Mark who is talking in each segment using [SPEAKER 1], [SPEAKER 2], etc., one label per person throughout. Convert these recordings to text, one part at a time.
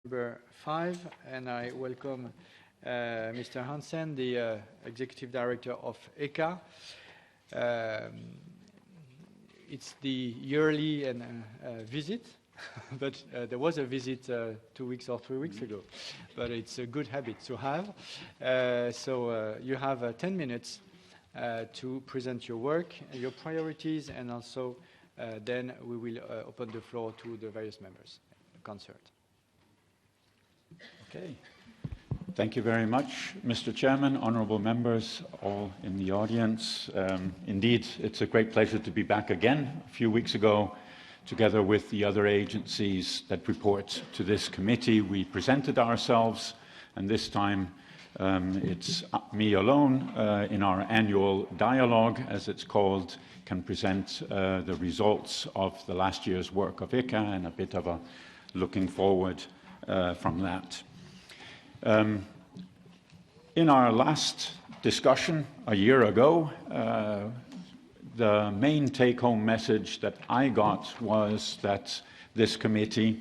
[SPEAKER 1] Number 5, and I welcome Mr. Hansen, the Executive Director of ECHA. It's the yearly visit, but there was a visit 2 weeks or 3 weeks ago, but it's a good habit to have. So you have 10 minutes to present your work, your priorities, and also then we will open the floor to the various members concerned.
[SPEAKER 2] Okay. Thank you very much, Mr. Chairman, honourable members, all in the audience. Indeed, it's a great pleasure to be back again. A few weeks ago, together with the other agencies that report to this committee, we presented ourselves, and this time it's me alone in our annual dialogue, as it's called, can present the results of the last year's work of ECHA and a bit of a looking forward from that. In our last discussion a year ago, the main take-home message that I got was that this committee,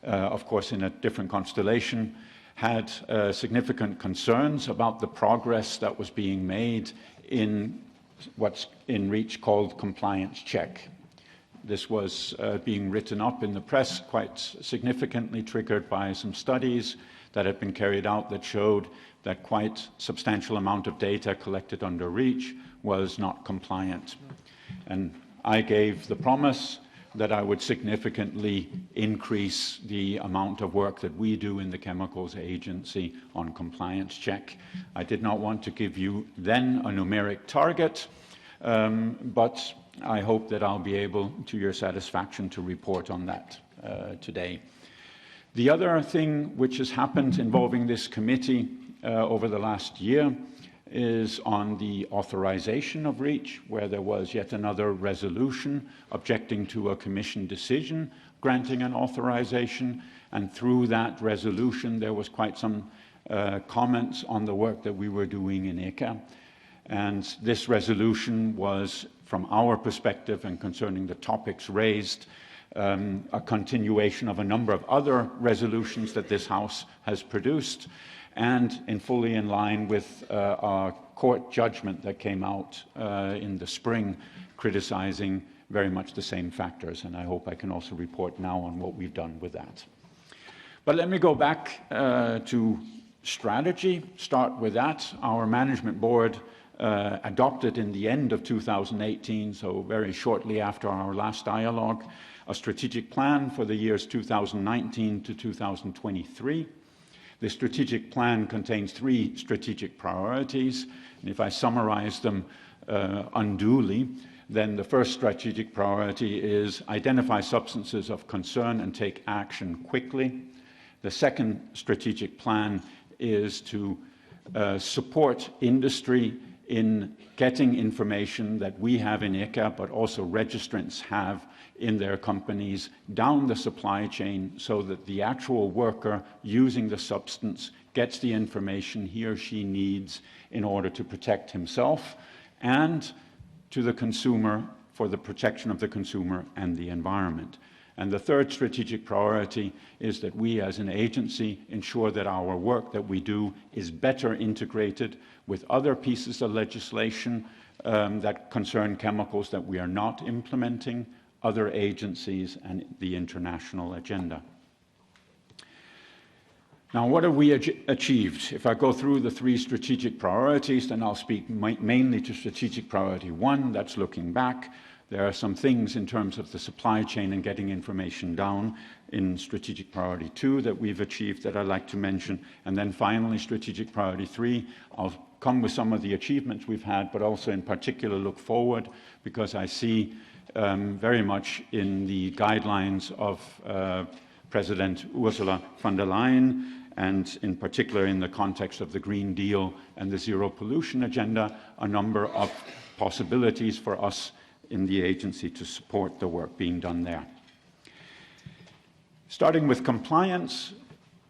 [SPEAKER 2] of course in a different constellation, had significant concerns about the progress that was being made in what's in REACH called compliance check. This was being written up in the press quite significantly, triggered by some studies that had been carried out that showed that quite substantial amount of data collected under REACH was not compliant. And I gave the promise that I would significantly increase the amount of work that we do in the Chemicals Agency on compliance check. I did not want to give you then a numeric target, but I hope that I'll be able, to your satisfaction, to report on that today. The other thing which has happened involving this committee over the last year is on the authorization of REACH, where there was yet another resolution objecting to a Commission decision granting an authorization, and through that resolution there was quite some comments on the work that we were doing in ECHA. And this resolution was, from our perspective and concerning the topics raised, a continuation of a number of other resolutions that this House has produced, and fully in line with our court judgment that came out in the spring, criticizing very much the same factors. And I hope I can also report now on what we've done with that. But let me go back to strategy, start with that. Our management board adopted in the end of 2018, so very shortly after our last dialogue, a strategic plan for the years 2019 to 2023. The strategic plan contains 3 strategic priorities, and if I summarize them unduly, then the first strategic priority is identify substances of concern and take action quickly. The second strategic plan is to support industry in getting information that we have in ECHA, but also registrants have in their companies down the supply chain, so that the actual worker using the substance gets the information he or she needs in order to protect himself, and to the consumer for the protection of the consumer and the environment. And the third strategic priority is that we as an agency ensure that our work that we do is better integrated with other pieces of legislation that concern chemicals that we are not implementing, other agencies, and the international agenda. Now, what have we achieved? If I go through the 3 strategic priorities, then I'll speak mainly to strategic priority 1, that's looking back. There are some things in terms of the supply chain and getting information down in strategic priority 2 that we've achieved that I'd like to mention. And then finally, strategic priority 3, I'll come with some of the achievements we've had, but also in particular look forward, because I see very much in the guidelines of President Ursula von der Leyen, and in particular in the context of the Green Deal and the Zero Pollution Agenda, a number of possibilities for us in the agency to support the work being done there. Starting with compliance,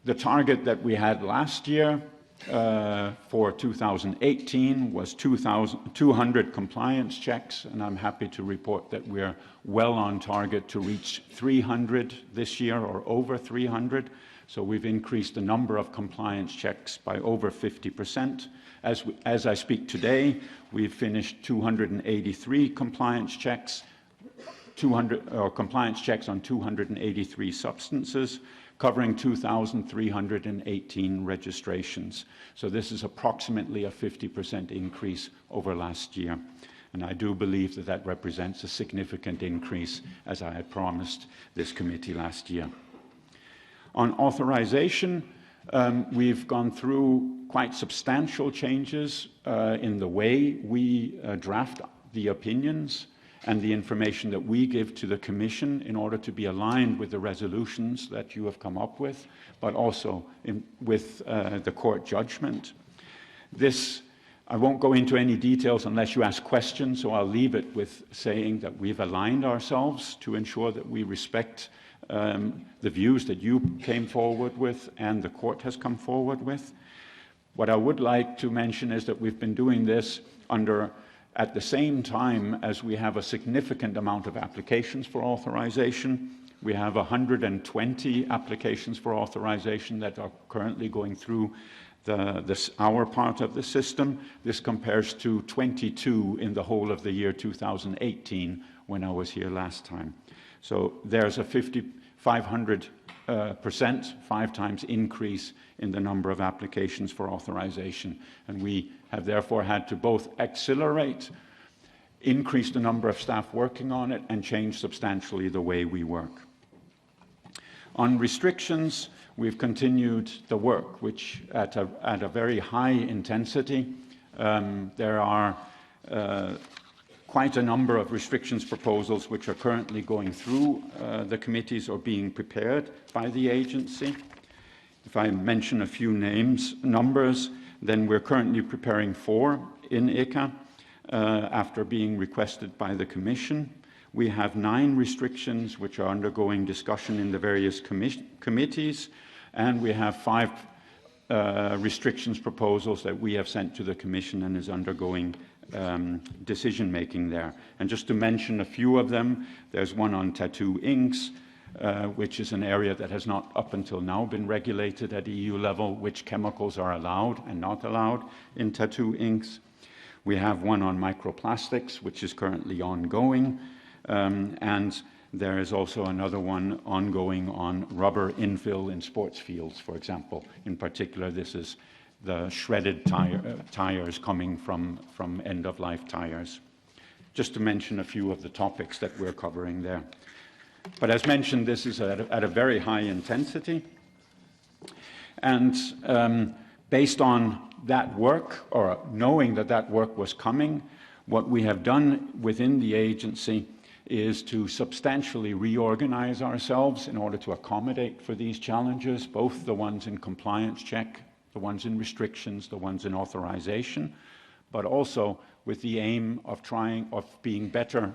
[SPEAKER 2] the target that we had last year for 2018 was 200 compliance checks, and I'm happy to report that we're well on target to reach 300 this year, or over 300. So we've increased the number of compliance checks by over 50%. As I speak today, we've finished 283 compliance checks, compliance checks on 283 substances, covering 2,318 registrations. So this is approximately a 50% increase over last year. And I do believe that that represents a significant increase, as I had promised this committee last year. On authorization, we've gone through quite substantial changes in the way we draft the opinions and the information that we give to the Commission in order to be aligned with the resolutions that you have come up with, but also with the court judgment. I won't go into any details unless you ask questions, so I'll leave it with saying that we've aligned ourselves to ensure that we respect the views that you came forward with and the court has come forward with. What I would like to mention is that we've been doing this at the same time as we have a significant amount of applications for authorization. We have 120 applications for authorization that are currently going through our part of the system. This compares to 22 in the whole of the year 2018 when I was here last time. So there's a 500%, 5 times increase in the number of applications for authorization. And we have therefore had to both accelerate, increase the number of staff working on it, and change substantially the way we work. On restrictions, we've continued the work, which at a very high intensity. There are quite a number of restrictions proposals which are currently going through the committees or being prepared by the agency. If I mention a few numbers, then we're currently preparing 4 in ICCA after being requested by the Commission. We have 9 restrictions which are undergoing discussion in the various committees, and we have 5 restrictions proposals that we have sent to the Commission and is undergoing decision-making there. And just to mention a few of them, there's one on tattoo inks, which is an area that has not up until now been regulated at EU level, which chemicals are allowed and not allowed in tattoo inks. We have one on microplastics, which is currently ongoing, and there is also another one ongoing on rubber infill in sports fields, for example. In particular, this is the shredded tires coming from end-of-life tires. Just to mention a few of the topics that we're covering there. But as mentioned, this is at a very high intensity. And based on that work, or knowing that that work was coming, what we have done within the agency is to substantially reorganize ourselves in order to accommodate for these challenges, both the ones in compliance check, the ones in restrictions, the ones in authorization, but also with the aim of being better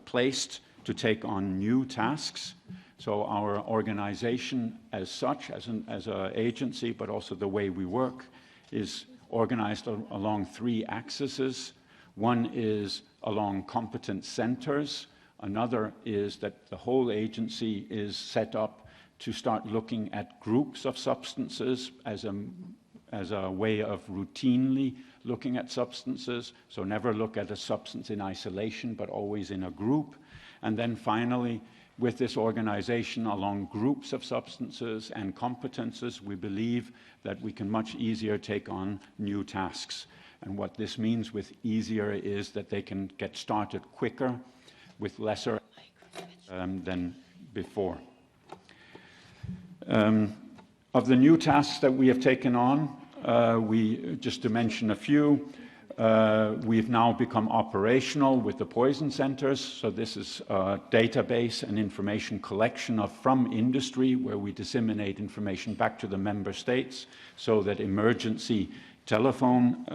[SPEAKER 2] placed to take on new tasks. So our organization as such, as an agency, but also the way we work, is organized along 3 axes. One is along competence centers. Another is that the whole agency is set up to start looking at groups of substances as a way of routinely looking at substances. So never look at a substance in isolation, but always in a group. And then finally, with this organization along groups of substances and competences, we believe that we can much easier take on new tasks. And what this means with easier is that they can get started quicker with lesser than before. Of the new tasks that we have taken on, just to mention a few, we've now become operational with the poison centers. So this is a database and information collection from industry where we disseminate information back to the member states so that emergency telephone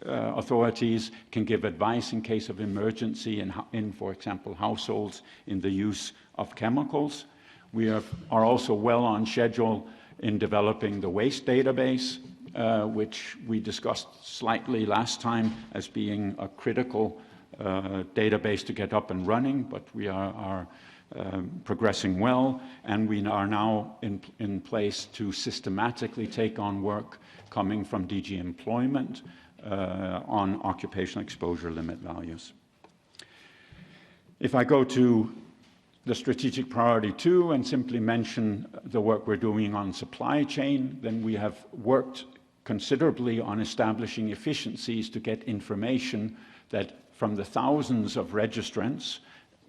[SPEAKER 2] authorities can give advice in case of emergency in, for example, households in the use of chemicals. We are also well on schedule in developing the waste database, which we discussed slightly last time as being a critical database to get up and running, but we are progressing well, and we are now in place to systematically take on work coming from DG Employment on occupational exposure limit values. If I go to the strategic priority 2 and simply mention the work we're doing on supply chain, then we have worked considerably on establishing efficiencies to get information that from the thousands of registrants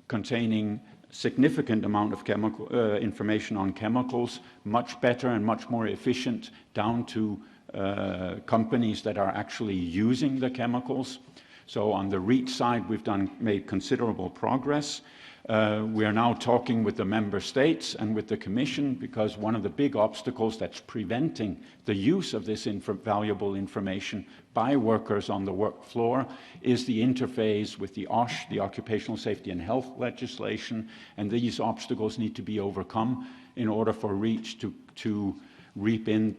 [SPEAKER 2] containing significant amount of chemical information on chemicals, much better and much more efficient down to companies that are actually using the chemicals. So on the REACH side, we've made considerable progress. We are now talking with the member states and with the Commission, because one of the big obstacles that's preventing the use of this valuable information by workers on the work floor is the interface with the OSH, the Occupational Safety and Health legislation, and these obstacles need to be overcome in order for REACH to reap in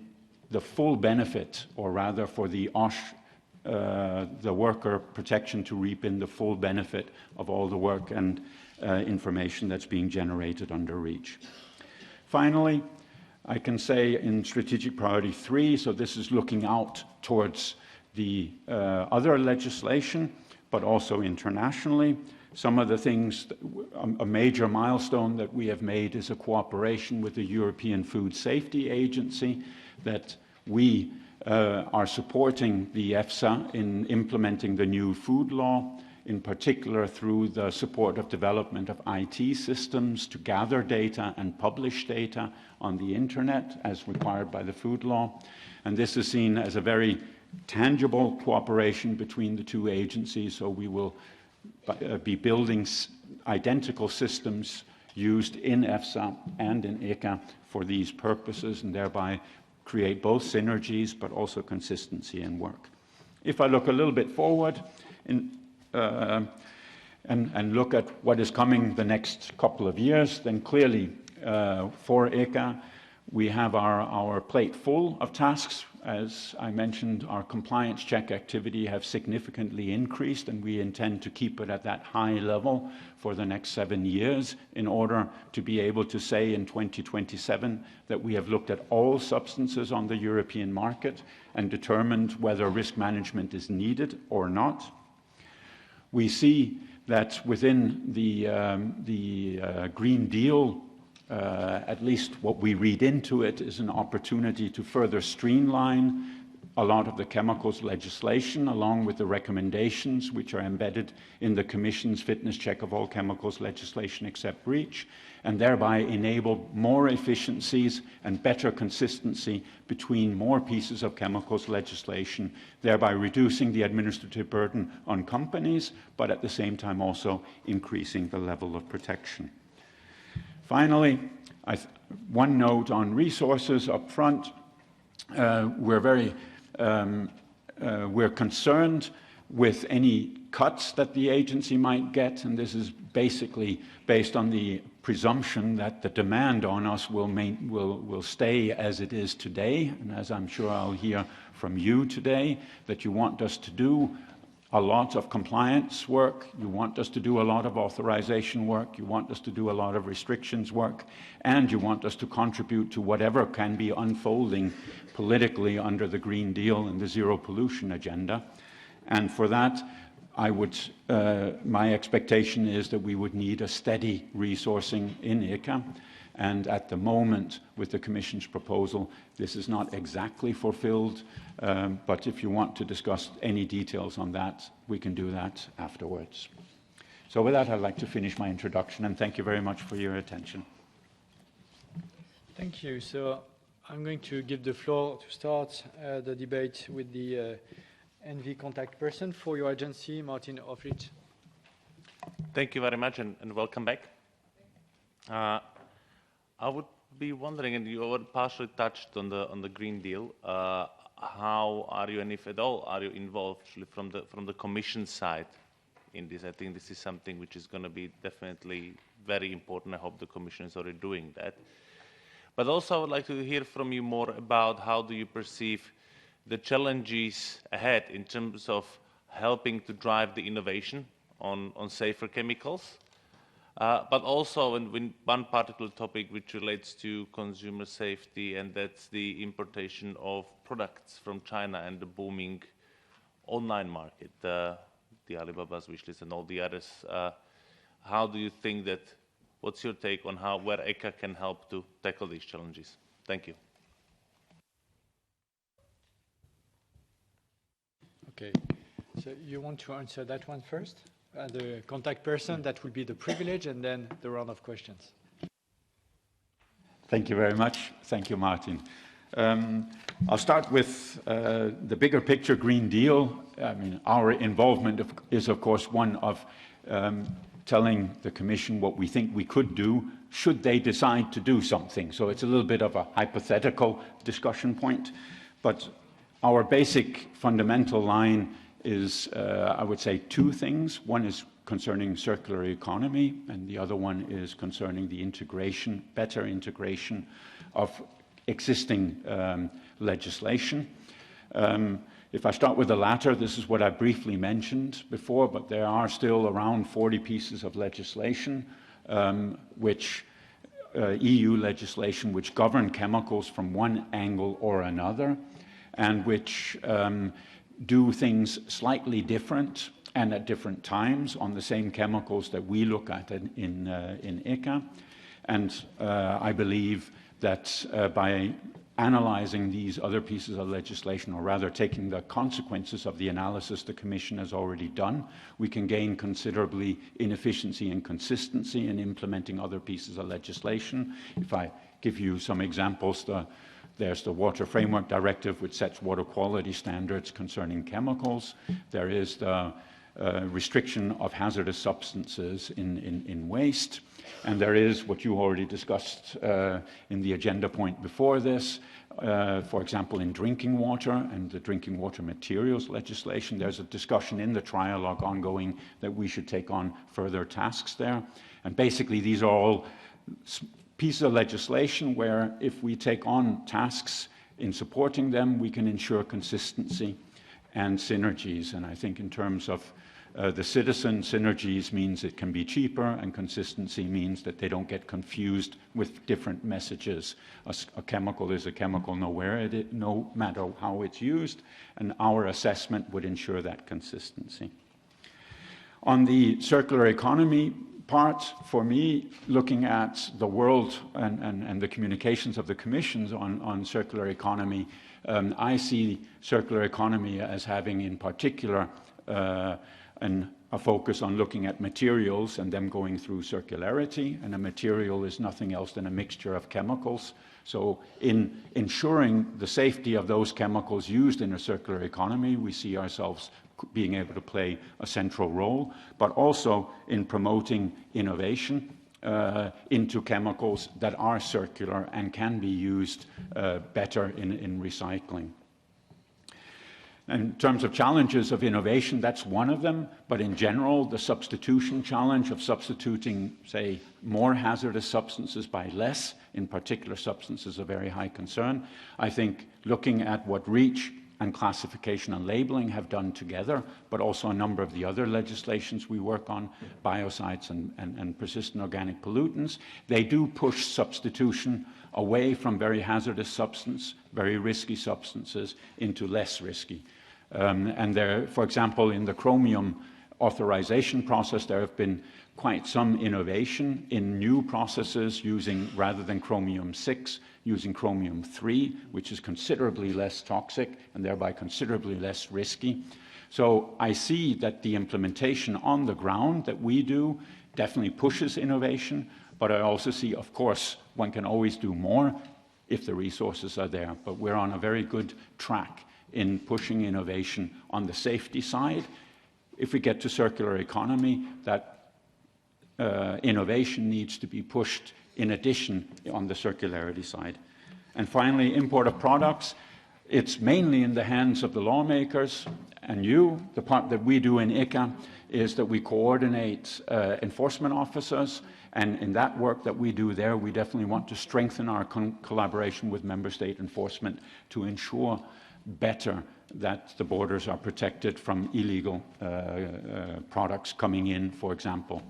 [SPEAKER 2] the full benefit, or rather for the OSH, the worker protection, to reap in the full benefit of all the work and information that's being generated under REACH. Finally, I can say in strategic priority 3, so this is looking out towards the other legislation, but also internationally. Some of the things, a major milestone that we have made is a cooperation with the European Food Safety Agency, that we are supporting the EFSA in implementing the new food law, in particular through the support of development of IT systems to gather data and publish data on the internet as required by the food law. And this is seen as a very tangible cooperation between the two agencies, so we will be building identical systems used in EFSA and in ECHA for these purposes, and thereby create both synergies but also consistency in work. If I look a little bit forward and look at what is coming the next couple of years, then clearly for ECHA we have our plate full of tasks. As I mentioned, our compliance check activity have significantly increased, and we intend to keep it at that high level for the next 7 years in order to be able to say in 2027 that we have looked at all substances on the European market and determined whether risk management is needed or not. We see that within the Green Deal, at least what we read into it, is an opportunity to further streamline a lot of the chemicals legislation, along with the recommendations which are embedded in the Commission's fitness check of all chemicals legislation except REACH, and thereby enable more efficiencies and better consistency between more pieces of chemicals legislation, thereby reducing the administrative burden on companies, but at the same time also increasing the level of protection. Finally, one note on resources up front. We're concerned with any cuts that the agency might get, and this is basically based on the presumption that the demand on us will stay as it is today, and as I'm sure I'll hear from you today, that you want us to do a lot of compliance work, you want us to do a lot of authorization work, you want us to do a lot of restrictions work, and you want us to contribute to whatever can be unfolding politically under the Green Deal and the zero pollution agenda. And for that, my expectation is that we would need a steady resourcing in ECHA. And at the moment, with the Commission's proposal, this is not exactly fulfilled, but if you want to discuss any details on that, we can do that afterwards. So with that, I'd like to finish my introduction, and thank you very much for your attention.
[SPEAKER 1] Thank you. So I'm going to give the floor to start the debate with the ENVI contact person for your agency, Martin Ofrich.
[SPEAKER 3] Thank you very much, and welcome back. I would be wondering, and you already partially touched on the Green Deal. How are you, and if at all, are you involved from the Commission side in this? I think this is something which is going to be definitely very important. I hope the Commission is already doing that. But also I would like to hear from you more about how do you perceive the challenges ahead in terms of helping to drive the innovation on safer chemicals, but also in one particular topic which relates to consumer safety, and that's the importation of products from China and the booming online market, the Alibaba's wishlist and all the others. How do you think that, what's your take on where ECHA can help to tackle these challenges? Thank you.
[SPEAKER 1] Okay, so you want to answer that one first? The contact person, that will be the privilege, and then the round of questions.
[SPEAKER 2] Thank you very much. Thank you, Martin. I'll start with the bigger picture Green Deal. I mean, our involvement is, of course, one of telling the Commission what we think we could do should they decide to do something. So it's a little bit of a hypothetical discussion point. But our basic fundamental line is, I would say, two things. One is concerning circular economy, and the other one is concerning the integration, better integration of existing legislation. If I start with the latter, this is what I briefly mentioned before, but there are still around 40 pieces of legislation, EU legislation, which govern chemicals from one angle or another, and which do things slightly different and at different times on the same chemicals that we look at in ECHA. And I believe that by analyzing these other pieces of legislation, or rather taking the consequences of the analysis the Commission has already done, we can gain considerably in efficiency and consistency in implementing other pieces of legislation. If I give you some examples, there's the Water Framework Directive, which sets water quality standards concerning chemicals. There is the restriction of hazardous substances in waste. And there is what you already discussed in the agenda point before this, for example, in drinking water and the drinking water materials legislation. There's a discussion in the trialogue ongoing that we should take on further tasks there. And basically, these are all pieces of legislation where if we take on tasks in supporting them, we can ensure consistency and synergies. And I think in terms of the citizen, synergies means it can be cheaper, and consistency means that they don't get confused with different messages. A chemical is a chemical no matter how it's used, and our assessment would ensure that consistency. On the circular economy part, for me, looking at the world and the communications of the Commissions on circular economy, I see circular economy as having in particular a focus on looking at materials and them going through circularity, and a material is nothing else than a mixture of chemicals. So in ensuring the safety of those chemicals used in a circular economy, we see ourselves being able to play a central role, but also in promoting innovation into chemicals that are circular and can be used better in recycling. In terms of challenges of innovation, that's one of them, but in general, the substitution challenge of substituting, say, more hazardous substances by less, in particular substances, of very high concern. I think looking at what REACH and classification and labeling have done together, but also a number of the other legislations we work on, biocides and persistent organic pollutants, they do push substitution away from very hazardous substance, very risky substances, into less risky. And there, for example, in the chromium authorization process, there have been quite some innovation in new processes using, rather than chromium-6, using chromium-3, which is considerably less toxic and thereby considerably less risky. So I see that the implementation on the ground that we do definitely pushes innovation, but I also see, of course, one can always do more if the resources are there. But we're on a very good track in pushing innovation on the safety side. If we get to circular economy, that innovation needs to be pushed in addition on the circularity side. And finally, import of products. It's mainly in the hands of the lawmakers and you. The part that we do in ECHA is that we coordinate enforcement officers And in that work that we do there, we definitely want to strengthen our collaboration with member state enforcement to ensure better that the borders are protected from illegal products coming in, for example,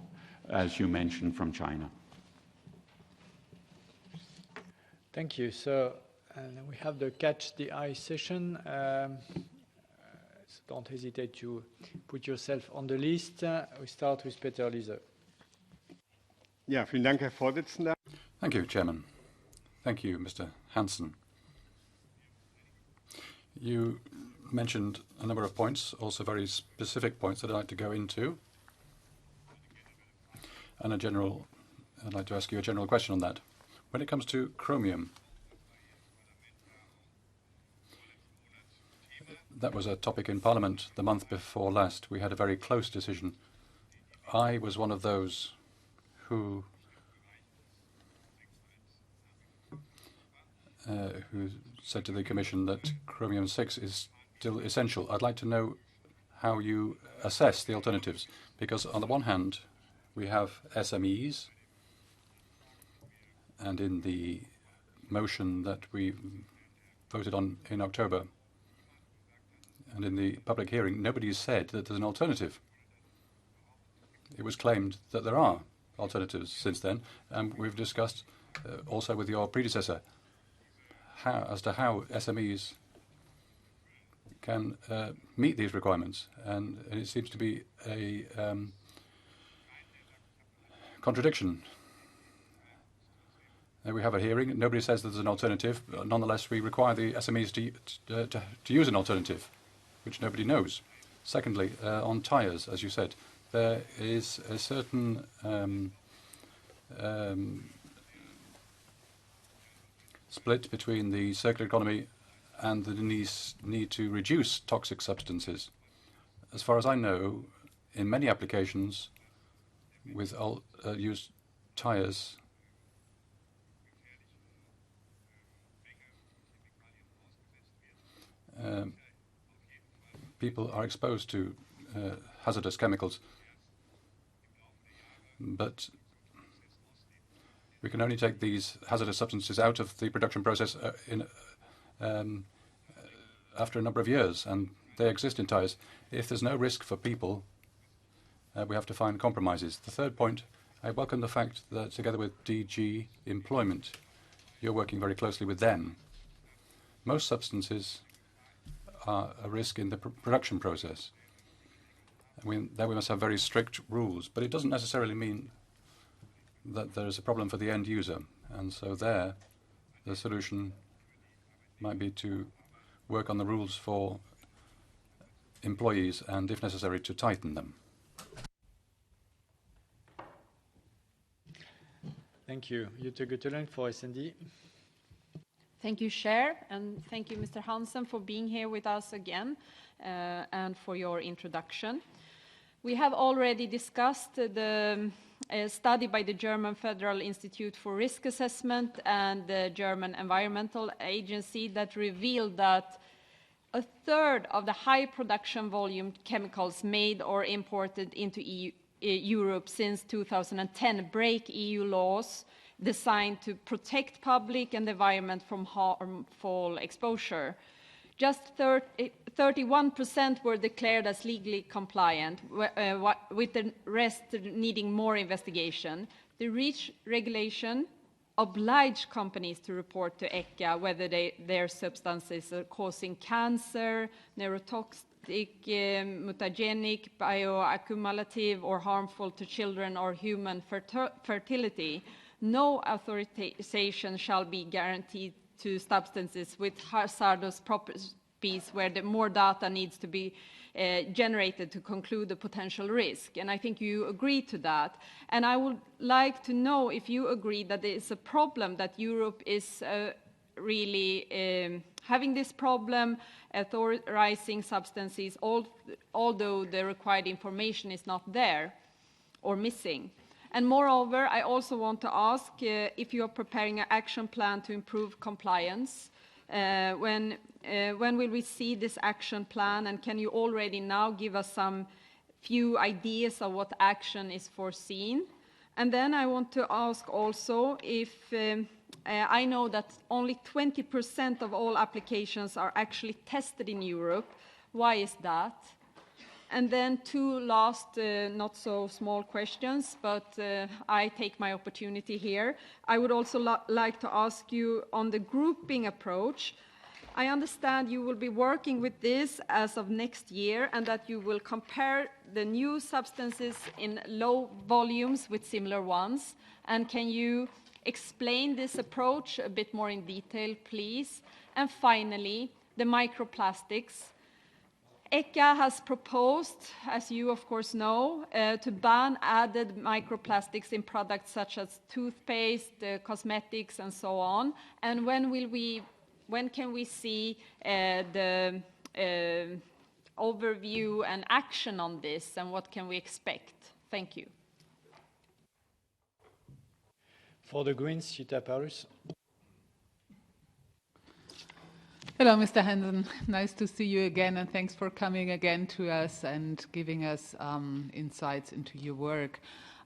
[SPEAKER 2] as you mentioned, from China.
[SPEAKER 1] Thank you. So we have the Catch the Eye session. So don't hesitate to put yourself on the list. We start with Peter Liese.
[SPEAKER 4] Ja, vielen Dank, Herr Vorsitzender.
[SPEAKER 5] Thank you, Chairman. Thank you, Mr. Hansen. You mentioned a number of points, also very specific points that I'd like to go into. And I'd like to ask you a general question on that. When it comes to chromium, that was a topic in Parliament the month before last. We had a very close decision. I was one of those who said to the Commission that chromium-6 is still essential. I'd like to know how you assess the alternatives, because on the one hand, we have SMEs, and in the motion that we voted on in October, and in the public hearing, nobody said that there's an alternative. It was claimed that there are alternatives since then, and we've discussed also with your predecessor as to how SMEs can meet these requirements, and it seems to be a contradiction. We have a hearing, nobody says there's an alternative, but nonetheless we require the SMEs to use an alternative, which nobody knows. Secondly, on tyres, as you said, there is a certain split between the circular economy and the need to reduce toxic substances. As far as I know, in many applications with used tyres, people are exposed to hazardous chemicals, but we can only take these hazardous substances out of the production process after a number of years, and they exist in tyres. If there's no risk for people, we have to find compromises. The third point, I welcome the fact that together with DG Employment, you're working very closely with them. Most substances are a risk in the production process. There we must have very strict rules, but it doesn't necessarily mean that there is a problem for the end user. And so there, the solution might be to work on the rules for employees and, if necessary, to tighten them.
[SPEAKER 1] Thank you. Jutta Gutterlund for SND.
[SPEAKER 6] Thank you, Chair, and thank you, Mr. Hansen, for being here with us again and for your introduction. We have already discussed the study by the German Federal Institute for Risk Assessment and the German Environmental Agency that revealed that a third of the high production volume chemicals made or imported into Europe since 2010 break EU laws designed to protect public and the environment from harmful exposure. Just 31% were declared as legally compliant, with the rest needing more investigation. The REACH regulation obliged companies to report to ECHA whether their substances are causing cancer, neurotoxic, mutagenic, bioaccumulative, or harmful to children or human fertility. No authorization shall be guaranteed to substances with hazardous properties where more data needs to be generated to conclude the potential risk. And I think you agree to that. And I would like to know if you agree that there is a problem, that Europe is really having this problem, authorizing substances, although the required information is not there or missing. And moreover, I also want to ask if you are preparing an action plan to improve compliance. When will we see this action plan, and can you already now give us some few ideas of what action is foreseen? And then I want to ask also if I know that only 20% of all applications are actually tested in Europe. Why is that? And then two last, not so small questions, but I take my opportunity here. I would also like to ask you on the grouping approach. I understand you will be working with this as of next year and that you will compare the new substances in low volumes with similar ones. And can you explain this approach a bit more in detail, please? And finally, the microplastics. ECHA has proposed, as you of course know, to ban added microplastics in products such as toothpaste, cosmetics, and so on. And when can we see the overview and action on this, and what can we expect? Thank you.
[SPEAKER 1] For the Greens, Jutta Paulus.
[SPEAKER 7] Hello, Mr. Hansen. Nice to see you again, and thanks for coming again to us and giving us insights into your work.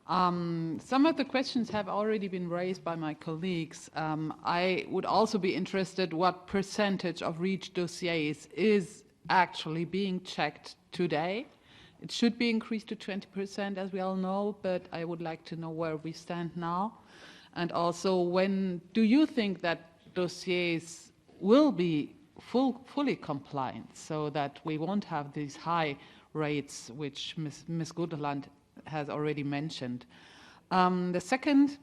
[SPEAKER 7] Some of the questions have already been raised by my colleagues. I would also be interested what percentage of REACH dossiers is actually being checked today. It should be increased to 20%, as we all know, but I would like to know where we stand now. And also, when do you think that dossiers will be fully compliant so that we won't have these high rates which Ms. Guteland has already mentioned? The second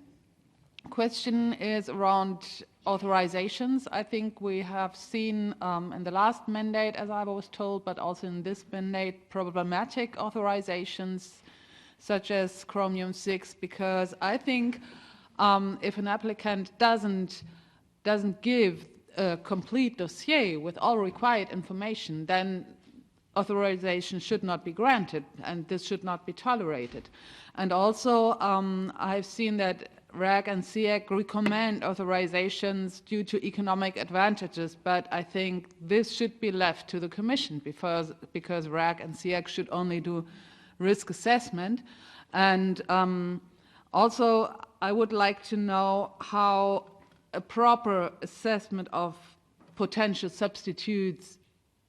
[SPEAKER 7] question is around authorizations. I think we have seen in the last mandate, as I was told, but also in this mandate, problematic authorizations such as chromium-6, because I think if an applicant doesn't give a complete dossier with all required information, then authorization should not be granted, and this should not be tolerated. And also, I've seen that RAG and SEAC recommend authorizations due to economic advantages, but I think this should be left to the Commission because RAG and SEAC should only do risk assessment. And also, I would like to know how a proper assessment of potential substitutes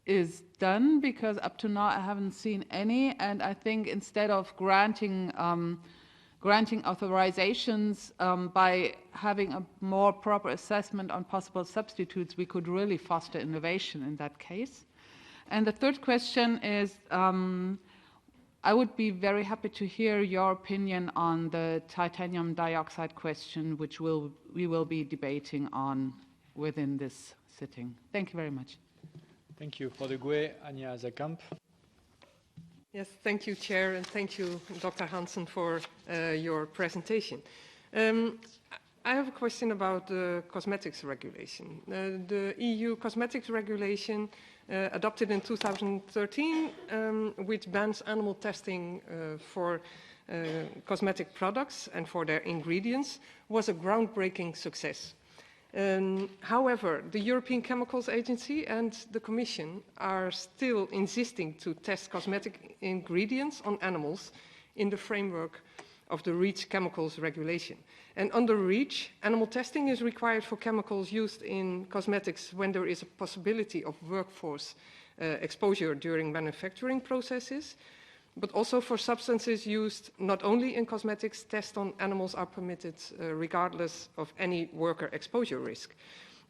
[SPEAKER 7] is done, because up to now I haven't seen any, and I think instead of granting authorizations by having a more proper assessment on possible substitutes, we could really foster innovation in that case. And the third question is, I would be very happy to hear your opinion on the titanium dioxide question, which we will be debating on within this sitting. Thank you very much.
[SPEAKER 1] Thank you. For the GUE, Anja Zakamp.
[SPEAKER 8] Yes, thank you, Chair, and thank you, Dr. Hansen, for your presentation. I have a question about the cosmetics regulation. The EU cosmetics regulation adopted in 2013, which bans animal testing for cosmetic products and for their ingredients, was a groundbreaking success. However, the European Chemicals Agency and the Commission are still insisting to test cosmetic ingredients on animals in the framework of the REACH chemicals regulation. And under REACH, animal testing is required for chemicals used in cosmetics when there is a possibility of workforce exposure during manufacturing processes, but also for substances used not only in cosmetics, tests on animals are permitted regardless of any worker exposure risk.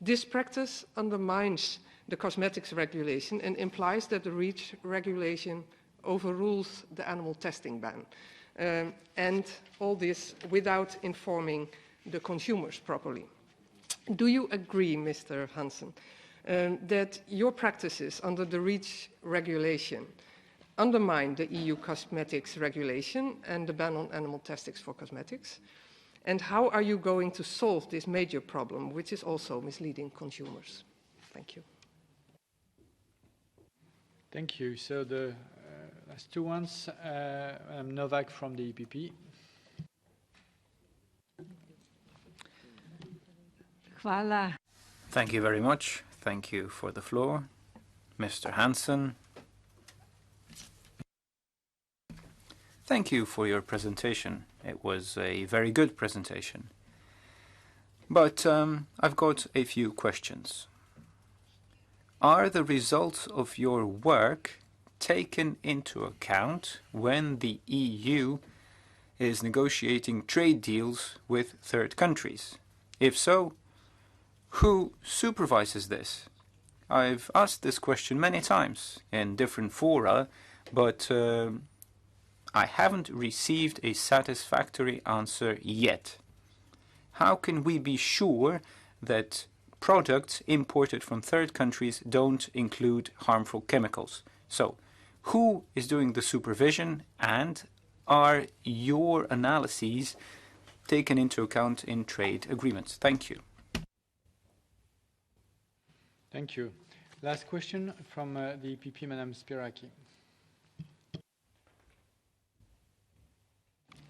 [SPEAKER 8] This practice undermines the cosmetics regulation and implies that the REACH regulation overrules the animal testing ban. And all this without informing the consumers properly. Do you agree, Mr. Hansen, that your practices under the REACH regulation undermine the EU cosmetics regulation and the ban on animal testings for cosmetics? And how are you going to solve this major problem, which is also misleading consumers? Thank you.
[SPEAKER 1] Thank you. So the last two ones, I'm Novak from the EPP.
[SPEAKER 9] Hvala. Thank you very much. Thank you for the floor. Mr. Hansen. Thank thank you for your presentation. It was a very good presentation. But I've got a few questions. Are the results of your work taken into account when the EU is negotiating trade deals with third countries? If so, who supervises this? I've asked this question many times in different fora, but I haven't received a satisfactory answer yet. How can we be sure that products imported from third countries don't include harmful chemicals? So, who is doing the supervision, and are your analyses taken into account in trade agreements? Thank you.
[SPEAKER 1] Thank you. Last question from the EPP, Madame Spiraki.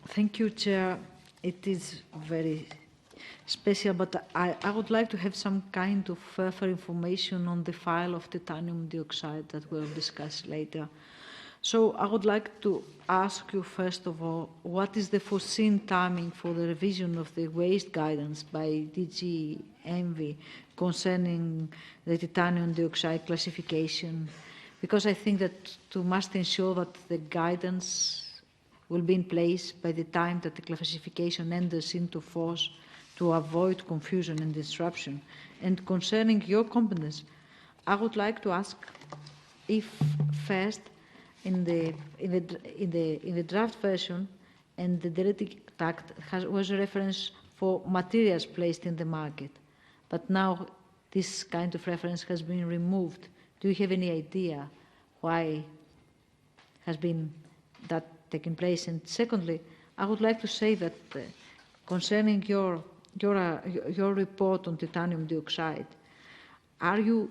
[SPEAKER 10] Thank you, Chair. It is very special, but I would like to have some kind of further information on the file of titanium dioxide that we'll discuss later. So I would like to ask you, first of all, what is the foreseen timing for the revision of the waste guidance by DG ENVI concerning the titanium dioxide classification? Because I think that we must ensure that the guidance will be in place by the time that the classification enters into force to avoid confusion and disruption. And concerning your competence, I would like to ask if first, in the draft version and the delegated act was a reference for materials placed in the market, but now this kind of reference has been removed. Do you have any idea why has been that taking place? And secondly, I would like to say that concerning your report on titanium dioxide, are you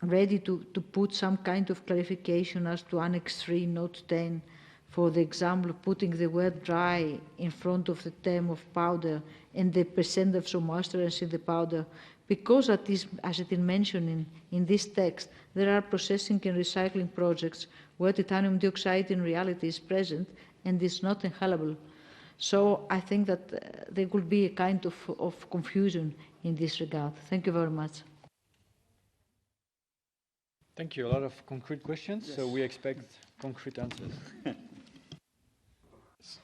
[SPEAKER 10] ready to put some kind of clarification as to Annex 3, Note 10, for the example of putting the word dry in front of the term of powder and the percent of some moisture in the powder? Because as it is mentioned in this text, there are processing and recycling projects where titanium dioxide in reality is present and is not inhalable. So I think that there could be a kind of confusion in this regard. Thank you very much.
[SPEAKER 1] Thank you. A lot of concrete questions, yes. So we expect concrete answers.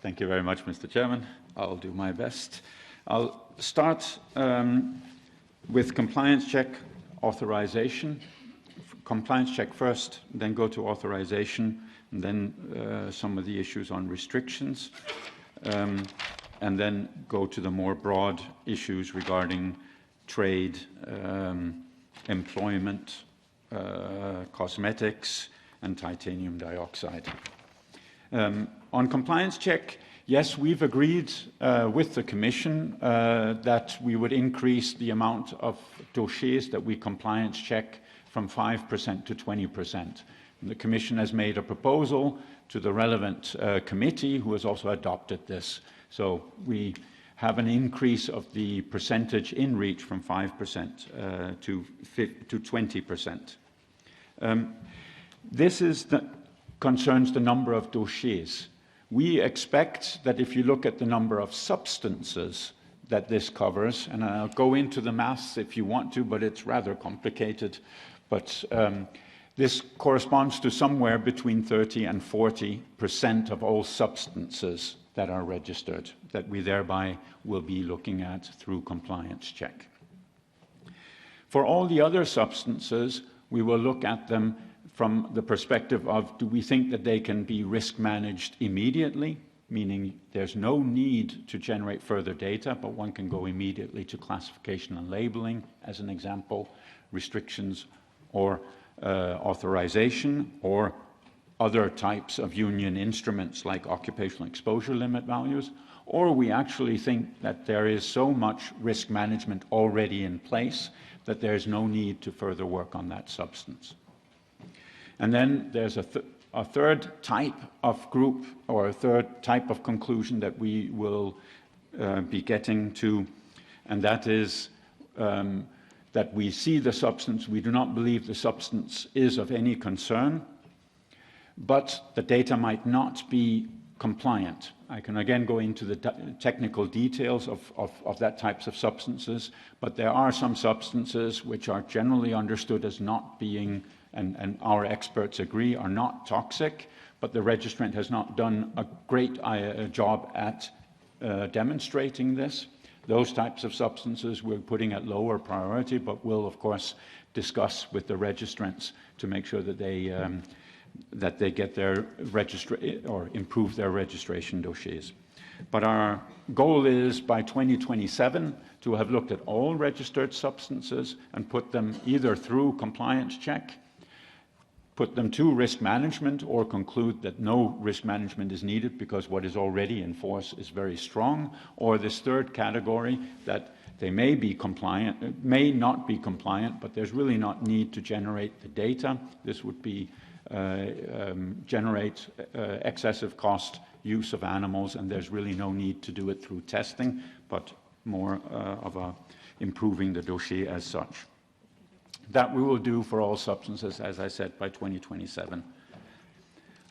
[SPEAKER 2] Thank you very much, Mr. Chairman. I'll do my best. I'll start with compliance check authorization. Compliance check first, then go to authorization, and then some of the issues on restrictions, and then go to the more broad issues regarding trade, employment, cosmetics, and titanium dioxide. On compliance check, yes, we've agreed with the Commission that we would increase the amount of dossiers that we compliance check from 5% to 20%. The Commission has made a proposal to the relevant committee, who has also adopted this. So we have an increase of the percentage in REACH from 5% to 20%. This concerns the number of dossiers. We expect that if you look at the number of substances that this covers, and I'll go into the maths if you want to, but it's rather complicated, but this corresponds to somewhere between 30 and 40% of all substances that are registered, that we thereby will be looking at through compliance check. For all the other substances, we will look at them from the perspective of, do we think that they can be risk managed immediately, meaning there's no need to generate further data, but one can go immediately to classification and labeling, as an example, restrictions or authorization, or other types of union instruments like occupational exposure limit values, or we actually think that there is so much risk management already in place that there's no need to further work on that substance. And then there's a third type of group, or a third type of conclusion that we will be getting to, and that is that we see the substance, we do not believe the substance is of any concern, but the data might not be compliant. I can again go into the technical details of that types of substances, but there are some substances which are generally understood as not being, and our experts agree, are not toxic, but the registrant has not done a great job at demonstrating this. Those types of substances we're putting at lower priority, but we'll of course discuss with the registrants to make sure that they get their or improve their registration dossiers. But our goal is by 2027 to have looked at all registered substances and put them either through compliance check, put them to risk management, or conclude that no risk management is needed because what is already in force is very strong, or this third category that they may be compliant, may not be compliant, but there's really not need to generate the data. This would be generate excessive cost use of animals, and there's really no need to do it through testing, but more of improving the dossier as such. That we will do for all substances, as I said, by 2027.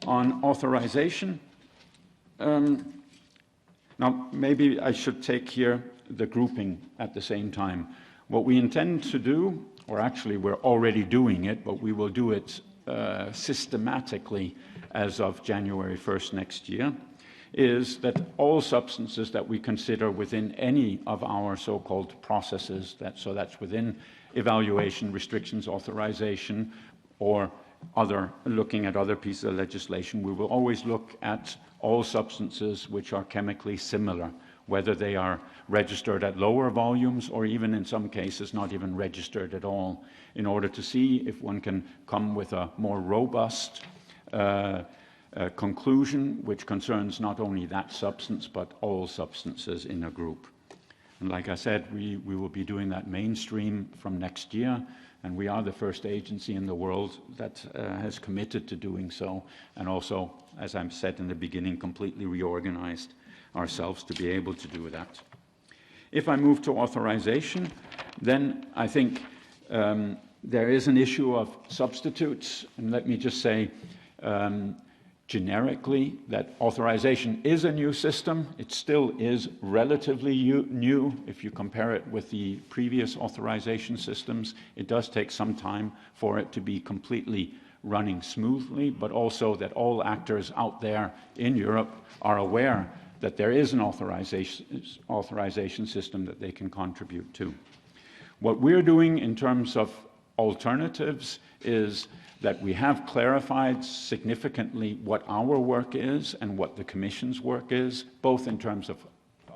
[SPEAKER 2] On authorization, now maybe I should take here the grouping at the same time. What we intend to do, or actually we're already doing it, but we will do it systematically as of January 1st next year, is that all substances that we consider within any of our so-called processes, so that's within evaluation, restrictions, authorization, or looking at other pieces of legislation, we will always look at all substances which are chemically similar, whether they are registered at lower volumes or even in some cases not even registered at all, in order to see if one can come with a more robust conclusion which concerns not only that substance but all substances in a group. And like I said, we will be doing that mainstream from next year, and we are the first agency in the world that has committed to doing so, and also, as I said in the beginning, completely reorganized ourselves to be able to do that. If I move to authorization, then I think there is an issue of substitutes, and let me just say generically that authorization is a new system. It still is relatively new if you compare it with the previous authorization systems. It does take some time for it to be completely running smoothly, but also that all actors out there in Europe are aware that there is an authorization system that they can contribute to. What we're doing in terms of alternatives is that we have clarified significantly what our work is and what the Commission's work is, both in terms of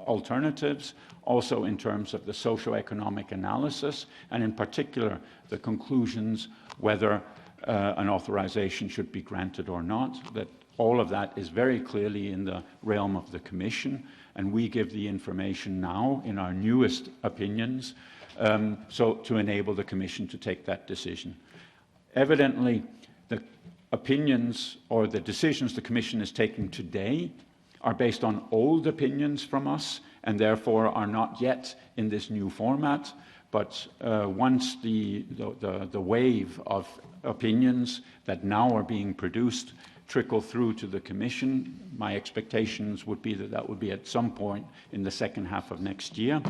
[SPEAKER 2] alternatives, also in terms of the socio-economic analysis, and in particular the conclusions whether an authorization should be granted or not. That all of that is very clearly in the realm of the Commission, and we give the information now in our newest opinions so to enable the Commission to take that decision. Evidently, the opinions or the decisions the Commission is taking today are based on old opinions from us and therefore are not yet in this new format. But once the wave of opinions that now are being produced trickle through to the Commission, my expectations would be that that would be at some point in the second half of next year.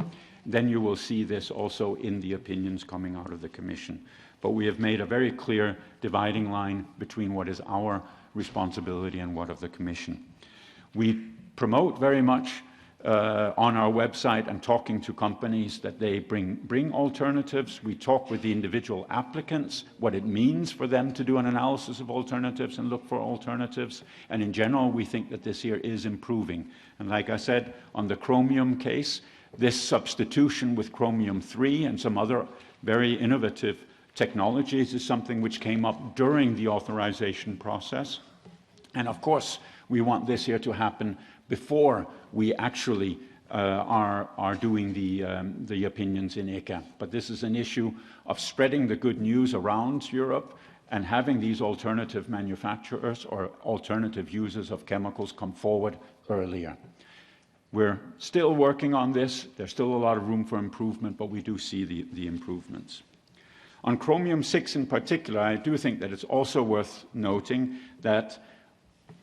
[SPEAKER 2] Then you will see this also in the opinions coming out of the Commission. But we have made a very clear dividing line between what is our responsibility and what of the Commission. We promote very much on our website and talking to companies that they bring alternatives. We talk with the individual applicants, what it means for them to do an analysis of alternatives and look for alternatives. And in general, we think that this year is improving. And like I said, on the chromium case, this substitution with chromium-3 and some other very innovative technologies is something which came up during the authorization process. And of course, we want this here to happen before we actually are doing the opinions in ECHA. But this is an issue of spreading the good news around Europe and having these alternative manufacturers or alternative users of chemicals come forward earlier. We're still working on this. There's still a lot of room for improvement, but we do see the improvements. On chromium-6 in particular, I do think that it's also worth noting that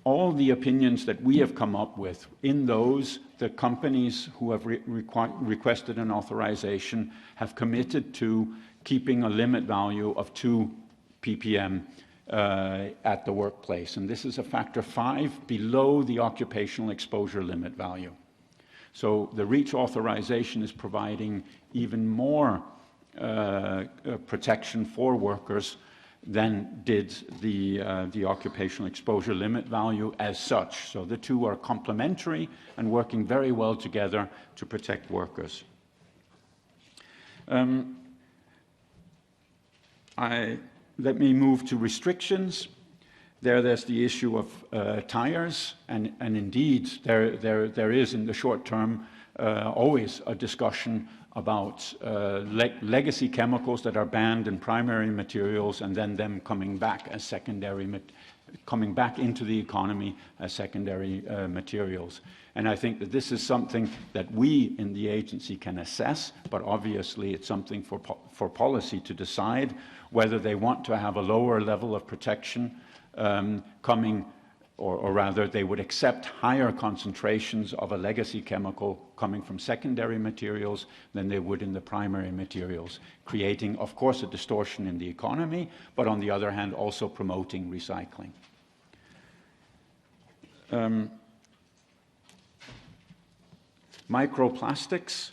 [SPEAKER 2] all the opinions that we have come up with, in those, the companies who have requested an authorization have committed to keeping a limit value of 2 ppm at the workplace. And this is a factor 5 below the occupational exposure limit value. So the REACH authorization is providing even more protection for workers than did the occupational exposure limit value as such. So the two are complementary and working very well together to protect workers. Let me move to restrictions. There's the issue of tires, and indeed there is in the short term always a discussion about legacy chemicals that are banned in primary materials and then them coming back as coming back into the economy as secondary materials. And I think that this is something that we in the agency can assess, but obviously it's something for policy to decide whether they want to have a lower level of protection coming, or rather they would accept higher concentrations of a legacy chemical coming from secondary materials than they would in the primary materials, creating, of course, a distortion in the economy, but on the other hand, also promoting recycling. Microplastics,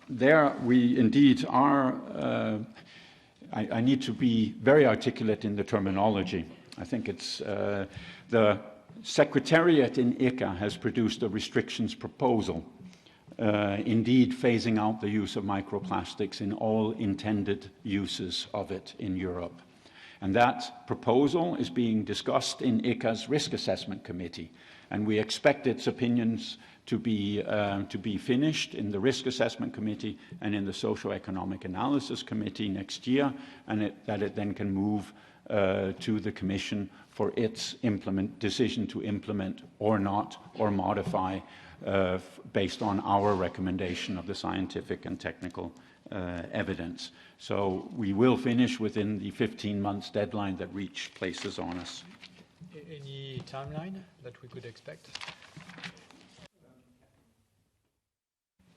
[SPEAKER 2] there we indeed are, I need to be very articulate in the terminology. I think it's the Secretariat in ICCA has produced a restrictions proposal, indeed phasing out the use of microplastics in all intended uses of it in Europe. And that proposal is being discussed in ICCA's Risk Assessment Committee, and we expect its opinions to be finished in the Risk Assessment Committee and in the Socio-Economic Analysis Committee next year, and that it then can move to the Commission for its decision to implement or not, or modify based on our recommendation of the scientific and technical evidence. So we will finish within the 15 months deadline that REACH places on us.
[SPEAKER 1] Any timeline that we could expect?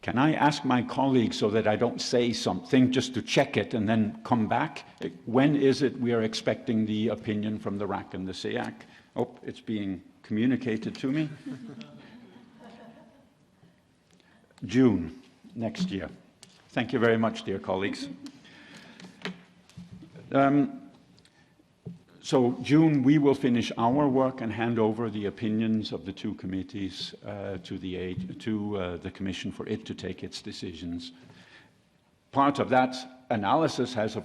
[SPEAKER 2] Can I ask my colleagues, so that I don't say something, just to check it and then come back? When is it we are expecting the opinion from the RAC and the SEAC? Oh, it's being communicated to me. June next year. Thank you very much, dear colleagues. So June, we will finish our work and hand over the opinions of the two committees to the Commission for it to take its decisions. Part of that analysis has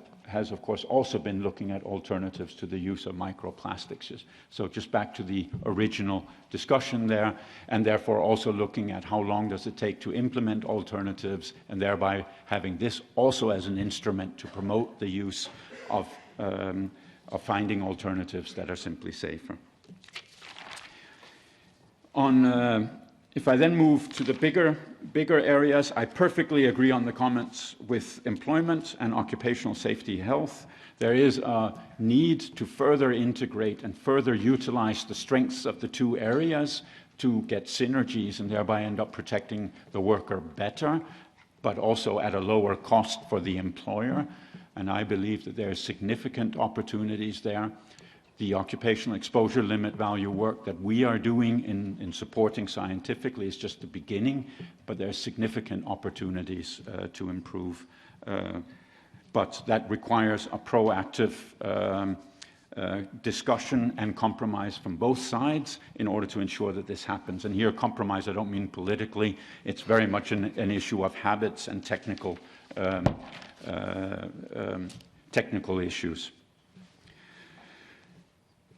[SPEAKER 2] of course also been looking at alternatives to the use of microplastics. So just back to the original discussion there, and therefore also looking at how long does it take to implement alternatives, and thereby having this also as an instrument to promote the use of finding alternatives that are simply safer. If I then move to the bigger areas, I perfectly agree on the comments with employment and occupational safety health. There is a need to further integrate and further utilize the strengths of the two areas to get synergies and thereby end up protecting the worker better, but also at a lower cost for the employer. And I believe that there are significant opportunities there. The occupational exposure limit value work that we are doing in supporting scientifically is just the beginning, but there are significant opportunities to improve. But that requires a proactive discussion and compromise from both sides in order to ensure that this happens. And here, compromise, I don't mean politically. It's very much an issue of habits and technical issues.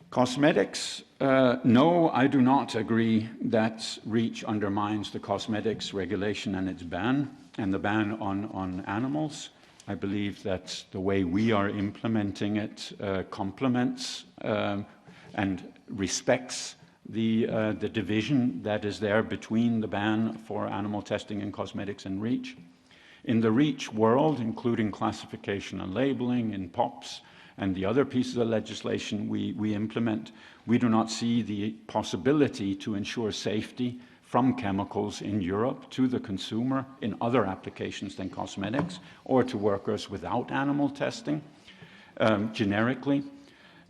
[SPEAKER 2] Cosmetics, no, I do not agree that REACH undermines the cosmetics regulation and its ban, and the ban on animals. I believe that the way we are implementing it complements and respects the division that is there between the ban for animal testing and cosmetics and REACH. In the REACH world, including classification and labeling in POPs, and the other pieces of legislation we implement, we do not see the possibility to ensure safety from chemicals in Europe to the consumer in other applications than cosmetics, or to workers without animal testing, generically.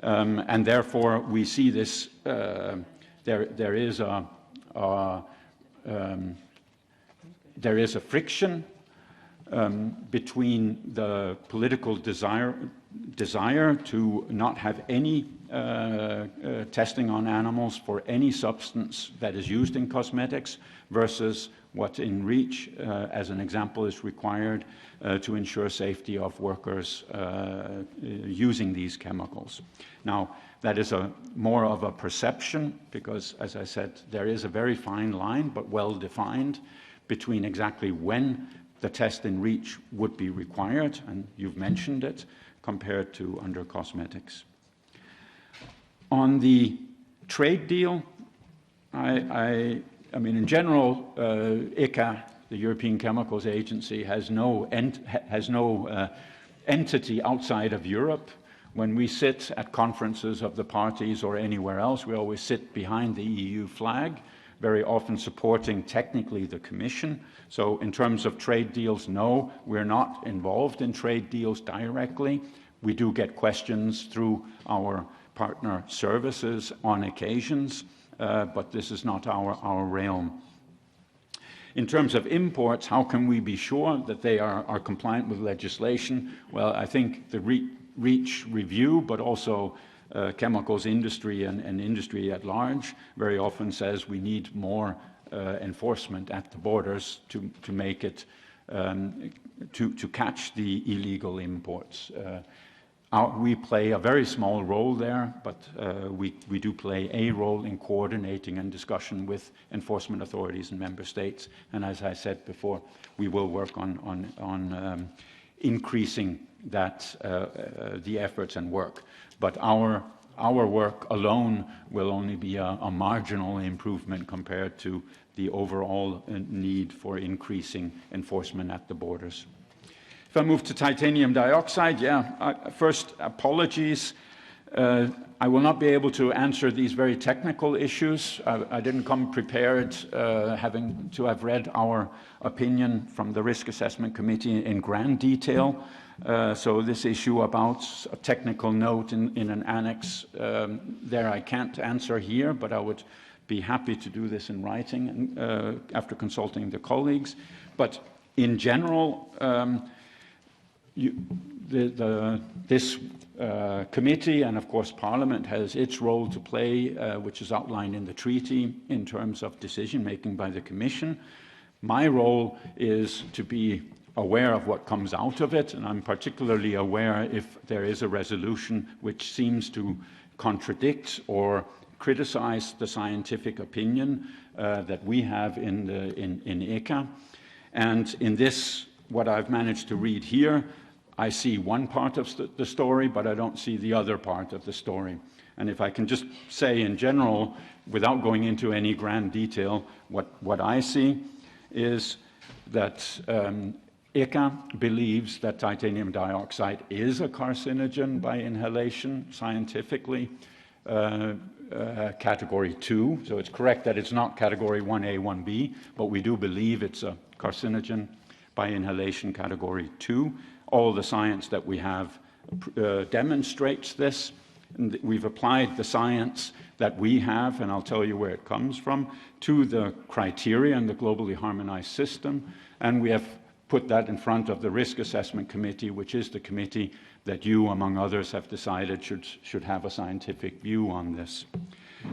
[SPEAKER 2] And therefore, we see this, there is a friction between the political desire to not have any testing on animals for any substance that is used in cosmetics versus what in REACH, as an example, is required to ensure safety of workers using these chemicals. Now, that is more of a perception because, as I said, there is a very fine line, but well defined, between exactly when the test in REACH would be required, and you've mentioned it, compared to under cosmetics. On the trade deal, I mean, in general, ECHA, the European Chemicals Agency, has no entity outside of Europe. When we sit at conferences of the parties or anywhere else, we always sit behind the EU flag, very often supporting technically the Commission. So in terms of trade deals, no, we're not involved in trade deals directly. We do get questions through our partner services on occasions, but this is not our realm. In terms of imports, how can we be sure that they are compliant with legislation? Well, I think the REACH review, but also chemicals industry and industry at large, very often says we need more enforcement at the borders to make it, to catch the illegal imports. We play a very small role there, but we do play a role in coordinating and discussion with enforcement authorities in member states. And as I said before, we will work on increasing that, the efforts and work. But our work alone will only be a marginal improvement compared to the overall need for increasing enforcement at the borders. If I move to titanium dioxide, first, apologies. I will not be able to answer these very technical issues. I didn't come prepared, having to have read our opinion from the Risk Assessment Committee in grand detail. So this issue about a technical note in an annex, there I can't answer here, but I would be happy to do this in writing after consulting the colleagues. But in general, this committee and, of course, Parliament has its role to play, which is outlined in the treaty in terms of decision-making by the Commission. My role is to be aware of what comes out of it, and I'm particularly aware if there is a resolution which seems to contradict or criticize the scientific opinion that we have in ECHA. And in this, what I've managed to read here, I see one part of the story, but I don't see the other part of the story. And if I can just say in general, without going into any grand detail, what I see is that ECHA believes that titanium dioxide is a carcinogen by inhalation, scientifically, category 2. So it's correct that it's not category 1A, 1B, but we do believe it's a carcinogen by inhalation category 2. All the science that we have demonstrates this. And we've applied the science that we have, and I'll tell you where it comes from, to the criteria in the globally harmonized system. And we have put that in front of the Risk Assessment Committee, which is the committee that you, among others, have decided should have a scientific view on this.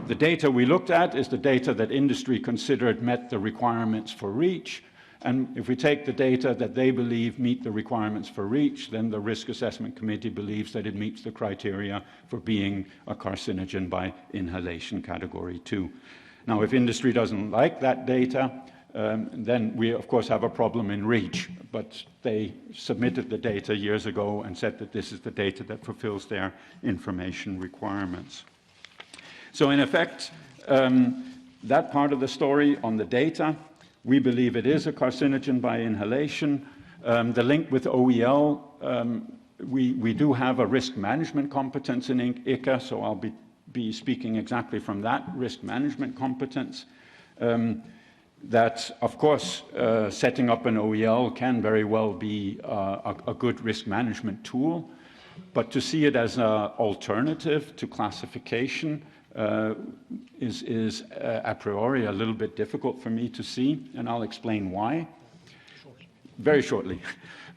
[SPEAKER 2] The data we looked at is the data that industry considered met the requirements for REACH. And if we take the data that they believe meet the requirements for REACH, then the Risk Assessment Committee believes that it meets the criteria for being a carcinogen by inhalation category 2. Now, if industry doesn't like that data, then we, of course, have a problem in REACH. But they submitted the data years ago and said that this is the data that fulfills their information requirements. So, in effect, that part of the story on the data, we believe it is a carcinogen by inhalation. The link with OEL we do have a risk management competence in ICA, so I'll be speaking exactly from that risk management competence. That, of course, setting up an OEL can very well be a good risk management tool, but to see it as an alternative to classification is a priori a little bit difficult for me to see, and I'll explain why. Very shortly.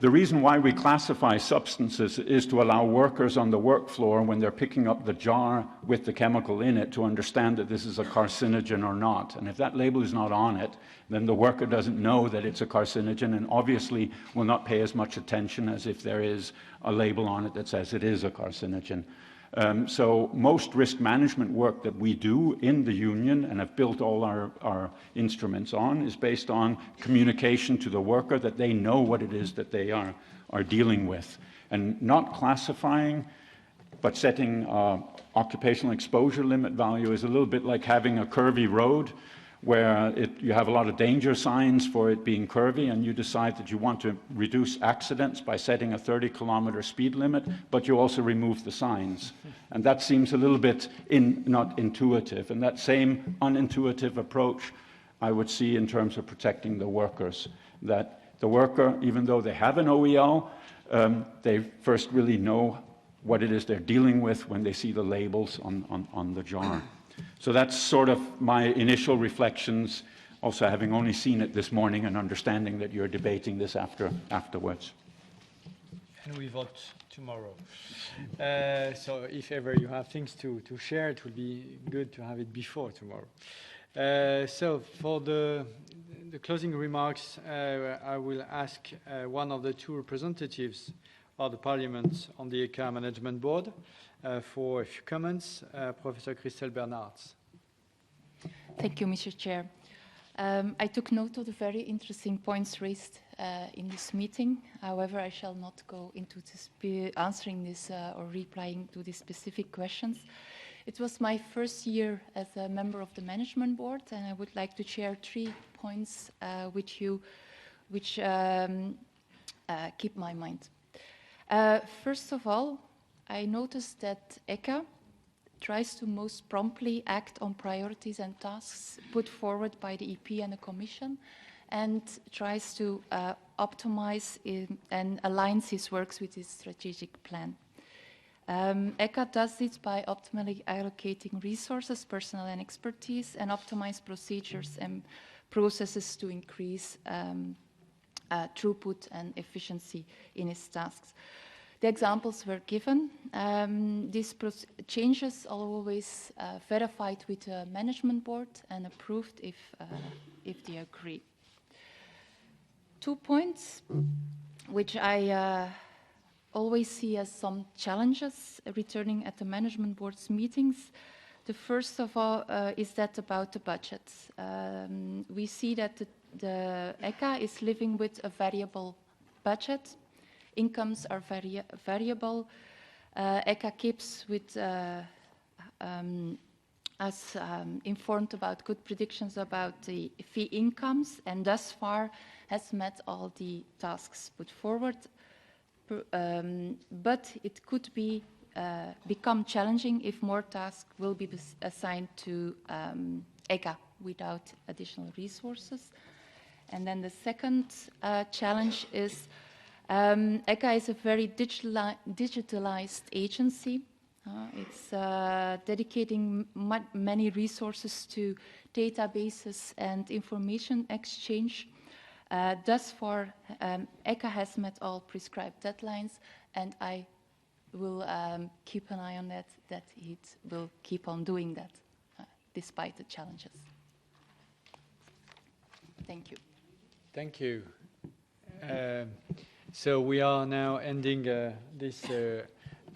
[SPEAKER 2] The reason why we classify substances is to allow workers on the work floor, when they're picking up the jar with the chemical in it, to understand that this is a carcinogen or not. And if that label is not on it, then the worker doesn't know that it's a carcinogen and obviously will not pay as much attention as if there is a label on it that says it is a carcinogen. So most risk management work that we do in the union and have built all our instruments on is based on communication to the worker, that they know what it is that they are dealing with. And not classifying, but setting occupational exposure limit value is a little bit like having a curvy road where you have a lot of danger signs for it being curvy, and you decide that you want to reduce accidents by setting a 30-kilometer speed limit, but you also remove the signs. And that seems a little bit not intuitive. And that same unintuitive approach I would see in terms of protecting the workers, that the worker, even though they have an OEL, they first really know what it is they're dealing with when they see the labels on the jar. So that's sort of my initial reflections, also having only seen it this morning and understanding that you're debating this afterwards.
[SPEAKER 1] And we vote tomorrow. So if ever you have things to share, it would be good to have it before tomorrow. So for the closing remarks, I will ask one of the two representatives of the Parliament on the ECHA Management Board for a few comments. Professor Christelle Bernards.
[SPEAKER 11] Thank you, Mr. Chair. I took note of the very interesting points raised in this meeting. However, I shall not go into answering this or replying to these specific questions. It was my first year as a member of the Management Board, and I would like to share 3 points with you which keep my mind. First of all, I noticed that ECHA tries to most promptly act on priorities and tasks put forward by the EP and the Commission, and tries to optimize and aligns his works with his strategic plan. ECHA does this by optimally allocating resources, personnel and expertise, and optimize procedures and processes to increase throughput and efficiency in its tasks. The examples were given. These changes are always verified with the Management Board and approved if they agree. 2 points which I always see as some challenges returning at the Management Board's meetings. The first of all is that about the budget. We see that the ECHA is living with a variable budget. Incomes are variable. ECHA keeps with us informed about good predictions about the fee incomes, and thus far has met all the tasks put forward. But it could be become challenging if more tasks will be assigned to ECHA without additional resources. And then the second challenge is ECHA is a very digitalized agency. It's dedicating many resources to databases and information exchange. Thus far, ECHA has met all prescribed deadlines, and I will keep an eye on that it will keep on doing that, despite the challenges. Thank you.
[SPEAKER 1] Thank you. So we are now ending this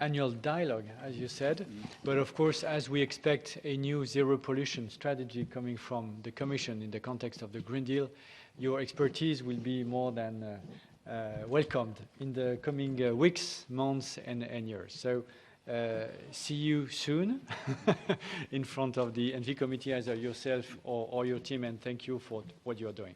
[SPEAKER 1] annual dialogue, as you said. But of course, as we expect a new zero pollution strategy coming from the Commission in the context of the Green Deal, your expertise will be more than welcomed in the coming weeks, months, and years. So see you soon in front of the ENVI committee, either yourself or your team, and thank you for what you are doing.